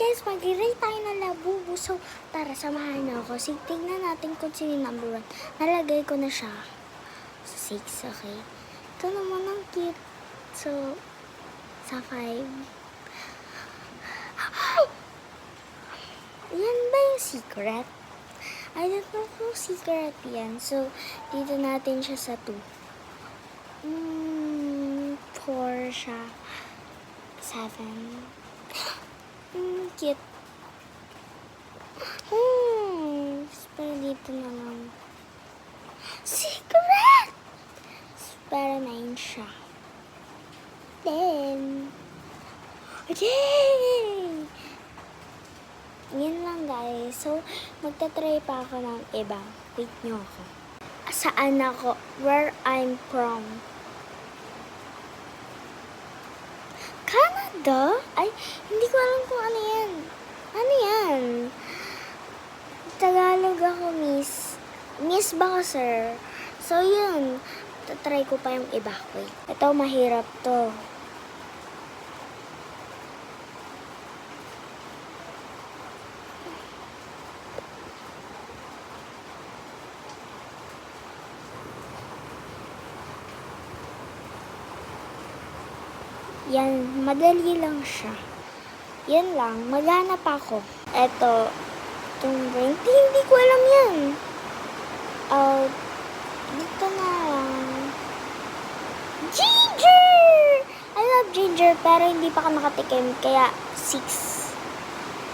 guys, mag-rate tayo ng Labubu. So, tara, samahan niyo ako. Tignan natin kung sino yung number 1. Nalagay ko na siya sa 6, okay? Ito naman ang cute. So, sa 5. Yan ba yung secret? I don't know kung secret yan. So, dito natin siya sa 2. 4 siya. 7. Cute. Pero dito na lang. Secret! Para 9 siya. 10. Yay! Yan lang guys. So, magta-try pa ako ng iba. Wait nyo ako. Saan ako? Where I'm from? Canada? Ay, hindi ko alam kung ano yan. Ano yan? Tagalog ako, miss. Miss ba ko, sir? So, yun. Tatry ko pa yung iba. Wait. Ito, mahirap to. Yan, madali lang siya. Yan lang, maghanap ako. Eto, itong drink, hindi ko alam yan. Dito na lang. Ginger! I love ginger, pero hindi pa ka nakatikim, kaya 6.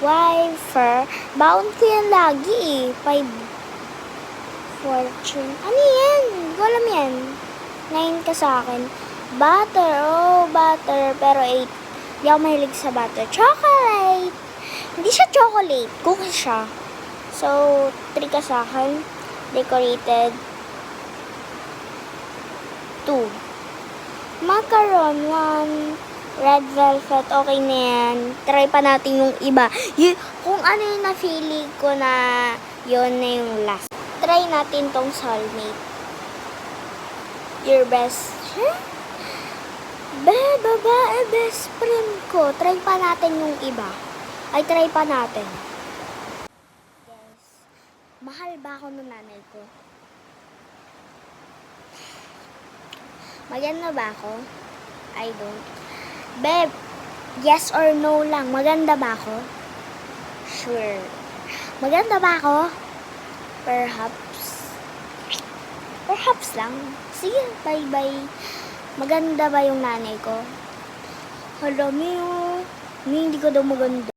Wafer. Baon ko yan lagi eh. 5. Fortune. Ano yan? Hindi ko alam yan. 9 ka sa akin. Butter. Oh, butter. Pero 8. Hindi ako mahilig sa butter. Chocolate. Hindi siya chocolate. Cookie siya. So, 3 ka sa akin. Decorated. 2. Macaron. 1. Red velvet. Okay na yan. Try pa natin yung iba. Kung ano yung na-feeling ko na yun na yung last. Try natin tong soulmate. Your best. Babae, best friend ko. Try pa natin yung iba. Ay, try pa natin. Yes. Mahal ba ako ng nanay ko? Maganda ba ako? I don't. Babe, yes or no lang. Maganda ba ako? Sure. Maganda ba ako? Perhaps. Perhaps lang. Sige, bye-bye. Maganda ba yung nanay ko? Hala, hindi ko daw maganda.